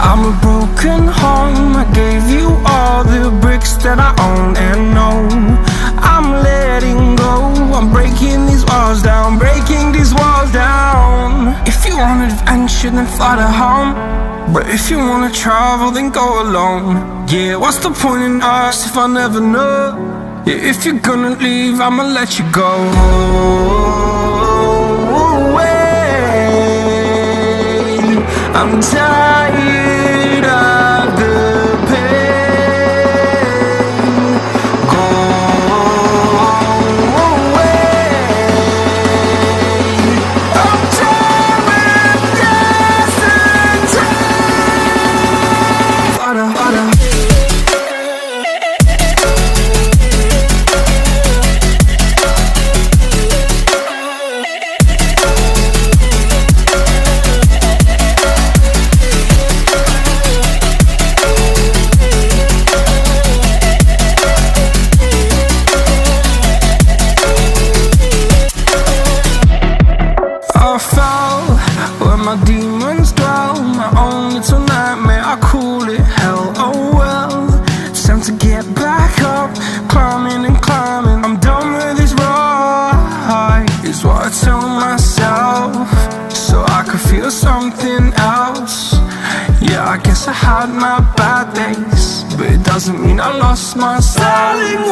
I'm a broken home. I gave you all the bricks that I own and know. I'm letting go. I'm breaking these walls down, breaking these walls down. If you want adventure, then fly to home. But if you wanna travel, then go alone. Yeah, what's the point in us if I never know? Yeah, if you're gonna leave, I'ma let you go. I'm tired of the pain. Go away. I'm tired of yesterday. Harder, harder. I fell where my demons dwell. My own little nightmare, I call it hell. Oh well, it's time to get back up. Climbing and climbing, I'm done with this ride, is what I tell myself, so I could feel something else. Yeah, I guess I had my bad days, but it doesn't mean I lost my style.